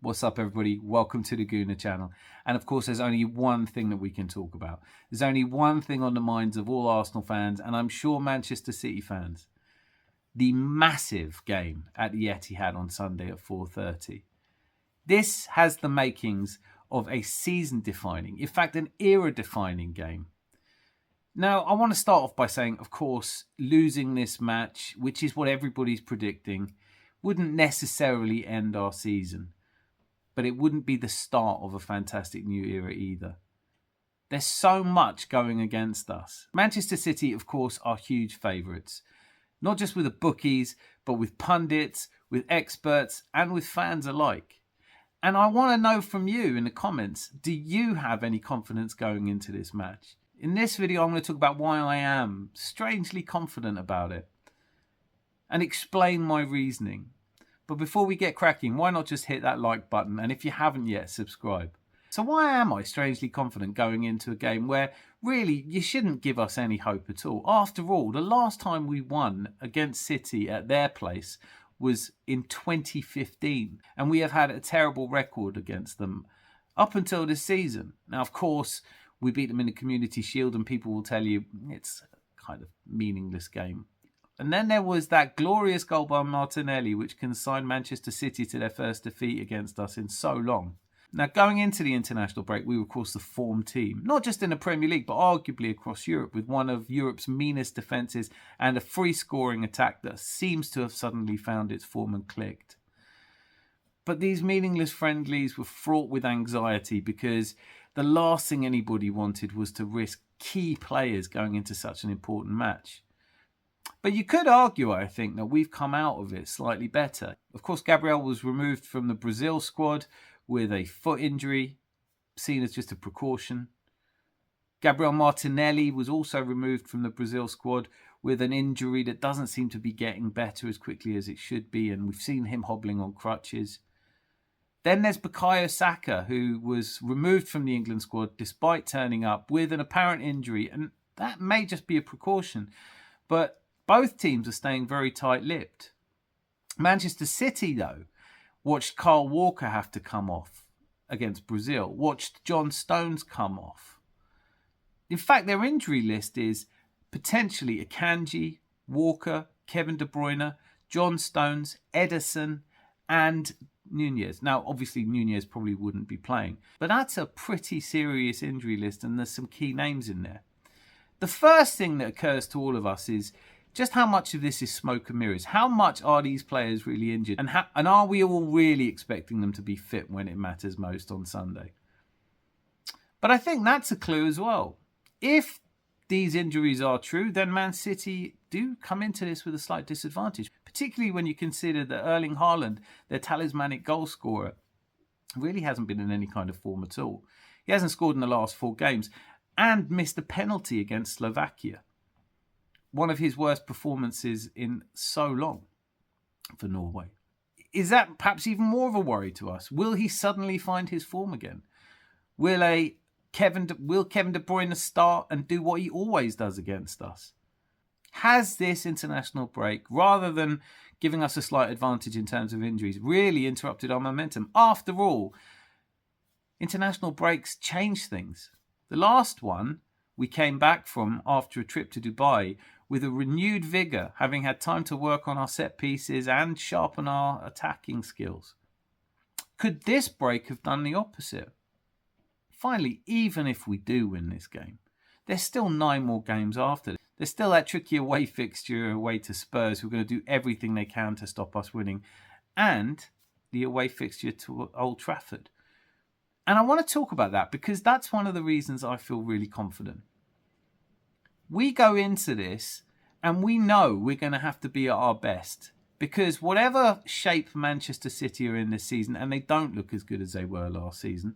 What's up, everybody? Welcome to the Gooner channel. And of course, there's only one thing that we can talk about. There's only one thing on the minds of all Arsenal fans, and I'm sure Manchester City fans. The massive game at the Etihad on Sunday at 4:30. This has the makings of a season-defining, in fact, an era-defining game. Now, I want to start off by saying, of course, losing this match, which is what everybody's predicting, wouldn't necessarily end our season. But it wouldn't be the start of a fantastic new era either. There's so much going against us. Manchester City, of course, are huge favourites. Not just with the bookies, but with pundits, with experts, and with fans alike. And I want to know from you in the comments, do you have any confidence going into this match? In this video, I'm going to talk about why I am strangely confident about it and explain my reasoning. But before we get cracking, why not just hit that like button? And if you haven't yet, subscribe. So why am I strangely confident going into a game where really you shouldn't give us any hope at all? After all, the last time we won against City at their place was in 2015. And we have had a terrible record against them up until this season. Now, of course, we beat them in the Community Shield and people will tell you it's a kind of meaningless game. And then there was that glorious goal by Martinelli, which consigned Manchester City to their first defeat against us in so long. Now, going into the international break, we were, of course, the form team, not just in the Premier League, but arguably across Europe, with one of Europe's meanest defences and a free-scoring attack that seems to have suddenly found its form and clicked. But these meaningless friendlies were fraught with anxiety because the last thing anybody wanted was to risk key players going into such an important match. But you could argue, I think, that we've come out of it slightly better. Of course, Gabriel was removed from the Brazil squad with a foot injury, seen as just a precaution. Gabriel Martinelli was also removed from the Brazil squad with an injury that doesn't seem to be getting better as quickly as it should be, and we've seen him hobbling on crutches. Then there's Bukayo Saka, who was removed from the England squad despite turning up with an apparent injury, and that may just be a precaution. But both teams are staying very tight-lipped. Manchester City, though, watched Kyle Walker have to come off against Brazil, watched John Stones come off. In fact, their injury list is potentially Akanji, Walker, Kevin De Bruyne, John Stones, Ederson, and Nunez. Now, obviously, Nunez probably wouldn't be playing, but that's a pretty serious injury list, and there's some key names in there. The first thing that occurs to all of us is just how much of this is smoke and mirrors. How much are these players really injured? And are we all really expecting them to be fit when it matters most on Sunday? But I think that's a clue as well. If these injuries are true, then Man City do come into this with a slight disadvantage, particularly when you consider that Erling Haaland, their talismanic goal scorer, really hasn't been in any kind of form at all. He hasn't scored in the last 4 games and missed a penalty against Slovakia. One of his worst performances in so long for Norway. Is that perhaps even more of a worry to us? Will he suddenly find his form again? Will Kevin De Bruyne start and do what he always does against us? Has this international break, rather than giving us a slight advantage in terms of injuries, really interrupted our momentum? After all, international breaks change things. The last one we came back from after a trip to Dubai with a renewed vigour, having had time to work on our set pieces and sharpen our attacking skills. Could this break have done the opposite? Finally, even if we do win this game, there's still 9 more games after. There's still that tricky away fixture away to Spurs, who are going to do everything they can to stop us winning, and the away fixture to Old Trafford. And I want to talk about that because that's one of the reasons I feel really confident. We go into this and we know we're going to have to be at our best because whatever shape Manchester City are in this season, and they don't look as good as they were last season,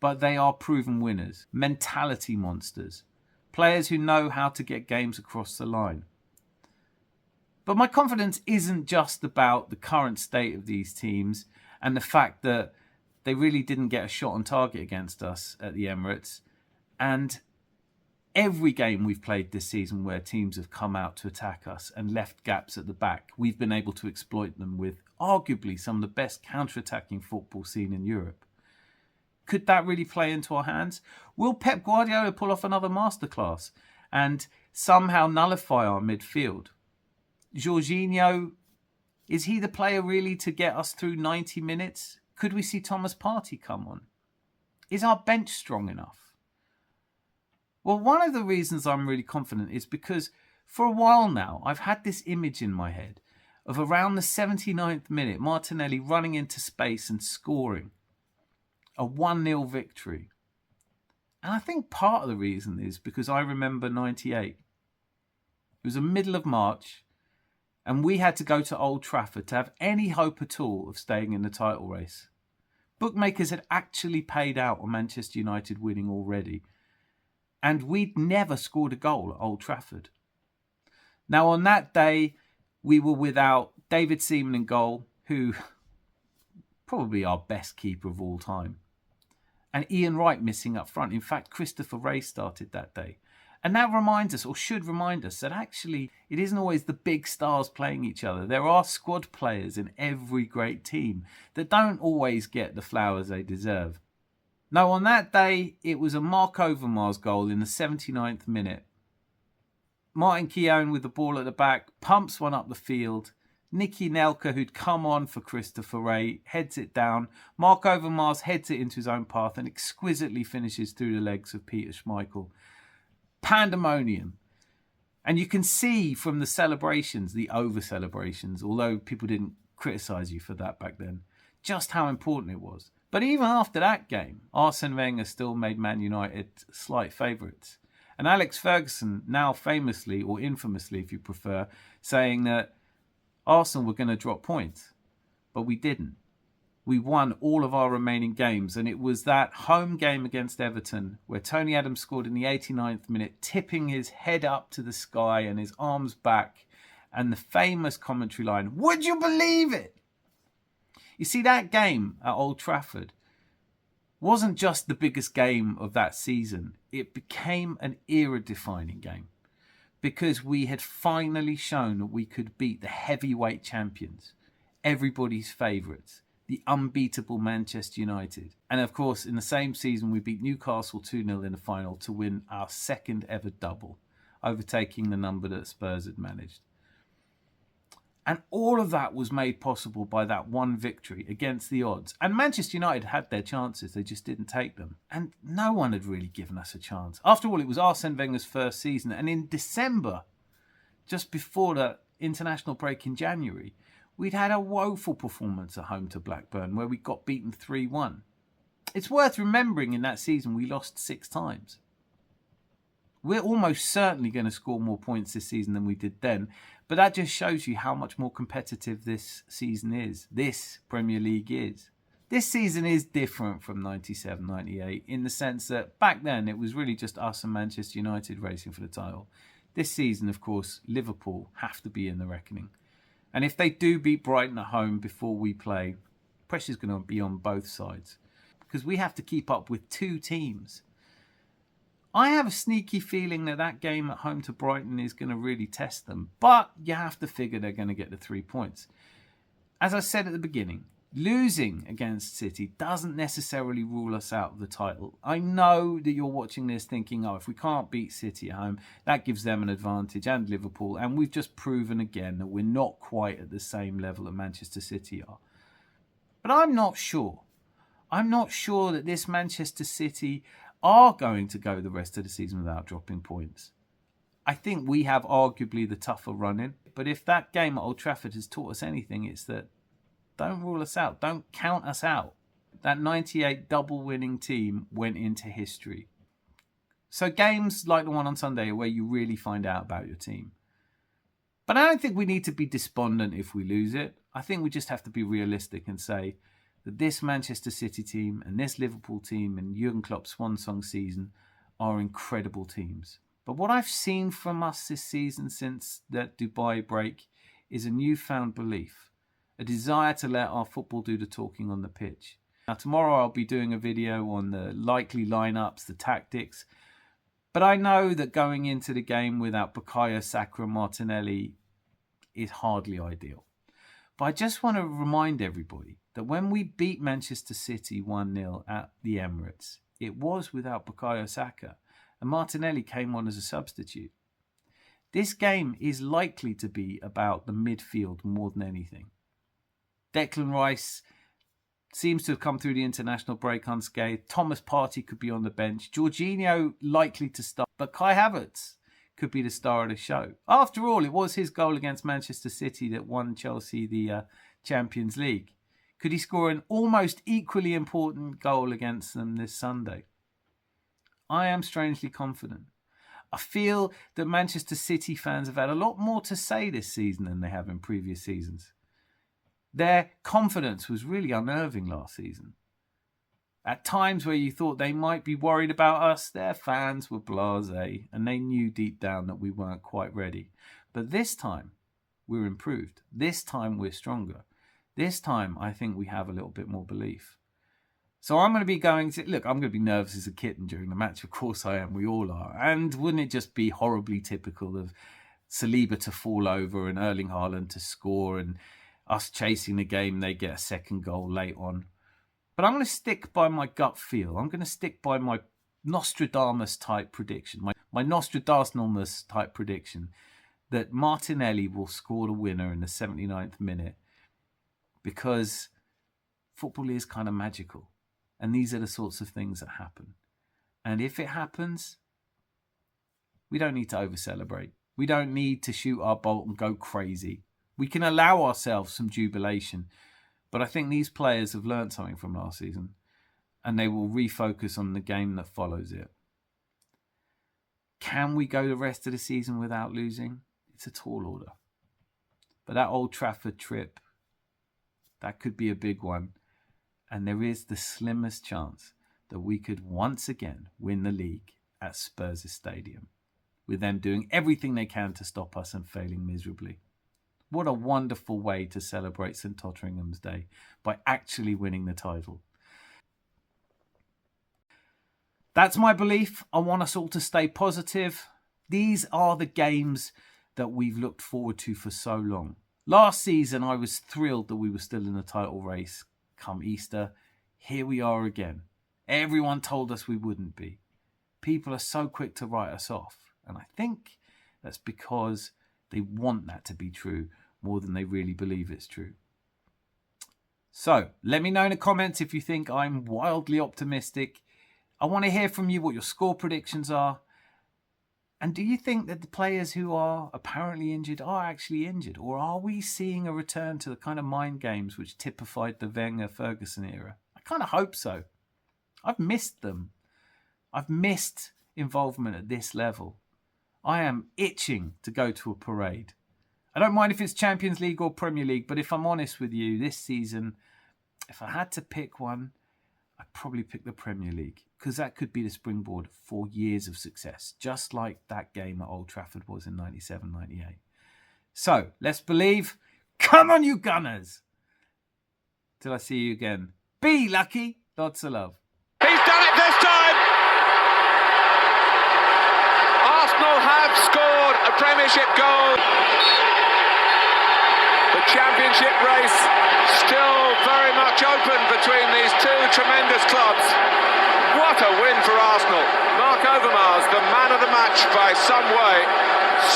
but they are proven winners, mentality monsters, players who know how to get games across the line. But my confidence isn't just about the current state of these teams and the fact that they really didn't get a shot on target against us at the Emirates. And Every game we've played this season where teams have come out to attack us and left gaps at the back, we've been able to exploit them with arguably some of the best counter-attacking football seen in Europe. Could that really play into our hands? Will Pep Guardiola pull off another masterclass and somehow nullify our midfield? Jorginho, is he the player really to get us through 90 minutes? Could we see Thomas Partey come on? Is our bench strong enough? Well, one of the reasons I'm really confident is because for a while now, I've had this image in my head of around the 79th minute, Martinelli running into space and scoring a 1-0 victory. And I think part of the reason is because I remember 98. It was the middle of March, and we had to go to Old Trafford to have any hope at all of staying in the title race. Bookmakers had actually paid out on Manchester United winning already, and we'd never scored a goal at Old Trafford. Now, on that day, we were without David Seaman in goal, who probably our best keeper of all time, and Ian Wright missing up front. In fact, Christopher Wray started that day. And that reminds us, or should remind us, that actually it isn't always the big stars playing each other. There are squad players in every great team that don't always get the flowers they deserve. Now, on that day, it was a Mark Overmars goal in the 79th minute. Martin Keown with the ball at the back, pumps one up the field. Nicky Nelka, who'd come on for Christopher Wray, heads it down. Mark Overmars heads it into his own path and exquisitely finishes through the legs of Peter Schmeichel. Pandemonium. And you can see from the celebrations, the over-celebrations, although people didn't criticise you for that back then, just how important it was. But even after that game, Arsene Wenger still made Man United slight favourites. And Alex Ferguson, now famously, or infamously if you prefer, saying that Arsenal were going to drop points. But we didn't. We won all of our remaining games. And it was that home game against Everton where Tony Adams scored in the 89th minute, tipping his head up to the sky and his arms back. And the famous commentary line, "Would you believe it?" You see, that game at Old Trafford wasn't just the biggest game of that season. It became an era-defining game because we had finally shown that we could beat the heavyweight champions, everybody's favourites, the unbeatable Manchester United. And of course, in the same season, we beat Newcastle 2-0 in the final to win our second ever double, overtaking the number that Spurs had managed. And all of that was made possible by that one victory against the odds. And Manchester United had their chances, they just didn't take them. And no one had really given us a chance. After all, it was Arsene Wenger's first season. And in December, just before the international break in January, we'd had a woeful performance at home to Blackburn where we got beaten 3-1. It's worth remembering in that season we lost 6 times. We're almost certainly going to score more points this season than we did then. But that just shows you how much more competitive this season is. This Premier League is. This season is different from 97-98 in the sense that back then it was really just us and Manchester United racing for the title. This season, of course, Liverpool have to be in the reckoning. And if they do beat Brighton at home before we play, pressure's going to be on both sides. Because we have to keep up with 2 teams. I have a sneaky feeling that that game at home to Brighton is going to really test them. But you have to figure they're going to get the 3 points. As I said at the beginning, losing against City doesn't necessarily rule us out of the title. I know that you're watching this thinking, oh, if we can't beat City at home, that gives them an advantage and Liverpool. And we've just proven again that we're not quite at the same level that Manchester City are. But I'm not sure. I'm not sure that this Manchester City are going to go the rest of the season without dropping points. I think we have arguably the tougher run-in. But if that game at Old Trafford has taught us anything, it's that don't rule us out. Don't count us out. That 98 double-winning team went into history. So games like the one on Sunday are where you really find out about your team. But I don't think we need to be despondent if we lose it. I think we just have to be realistic and say that this Manchester City team and this Liverpool team and Jurgen Klopp's swan-song season are incredible teams. But what I've seen from us this season since that Dubai break is a newfound belief, a desire to let our football do the talking on the pitch. Now tomorrow I'll be doing a video on the likely lineups, the tactics, But I know that going into the game without Bukayo Saka and Martinelli is hardly ideal. But I just want to remind everybody that when we beat Manchester City 1-0 at the Emirates, it was without Bukayo Saka, and Martinelli came on as a substitute. This game is likely to be about the midfield more than anything. Declan Rice seems to have come through the international break unscathed. Thomas Partey could be on the bench. Jorginho likely to start, but Kai Havertz could be the star of the show. After all, it was his goal against Manchester City that won Chelsea the Champions League. Could he score an almost equally important goal against them this Sunday? I am strangely confident. I feel that Manchester City fans have had a lot more to say this season than they have in previous seasons. Their confidence was really unnerving last season. At times where you thought they might be worried about us, their fans were blasé and they knew deep down that we weren't quite ready. But this time, we're improved. This time, we're stronger. This time, I think we have a little bit more belief. So I'm going to be nervous as a kitten during the match. Of course I am. We all are. And wouldn't it just be horribly typical of Saliba to fall over and Erling Haaland to score and us chasing the game, they get a second goal late on. But I'm going to stick by my gut feel. I'm going to stick by my Nostradamus-type prediction, my Nostradamus-type prediction that Martinelli will score the winner in the 79th minute, because football is kind of magical. And these are the sorts of things that happen. And if it happens, we don't need to over-celebrate. We don't need to shoot our bolt and go crazy. We can allow ourselves some jubilation. But I think these players have learned something from last season, and they will refocus on the game that follows it. Can we go the rest of the season without losing? It's a tall order. But that Old Trafford trip, that could be a big one. And there is the slimmest chance that we could once again win the league at Spurs' stadium, with them doing everything they can to stop us and failing miserably. What a wonderful way to celebrate St Totteringham's Day, by actually winning the title. That's my belief. I want us all to stay positive. These are the games that we've looked forward to for so long. Last season, I was thrilled that we were still in the title race come Easter. Here we are again. Everyone told us we wouldn't be. People are so quick to write us off. And I think that's because they want that to be true more than they really believe it's true. So let me know in the comments if you think I'm wildly optimistic. I want to hear from you what your score predictions are. And do you think that the players who are apparently injured are actually injured? Or are we seeing a return to the kind of mind games which typified the Wenger-Ferguson era? I kind of hope so. I've missed them. I've missed involvement at this level. I am itching to go to a parade. I don't mind if it's Champions League or Premier League, but if I'm honest with you, this season, if I had to pick one, I'd probably pick the Premier League, because that could be the springboard for years of success, just like that game at Old Trafford was in 97-98. So, let's believe. Come on, you Gunners! Till I see you again. Be lucky. Lots of love. He's done it this time! Arsenal have scored a Premiership goal. The Championship race still very much open between these two tremendous clubs. What a win for Arsenal. Mark Overmars, the man of the match by some way,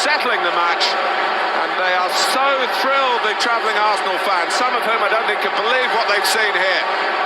settling the match. And they are so thrilled, the travelling Arsenal fans, some of whom I don't think can believe what they've seen here.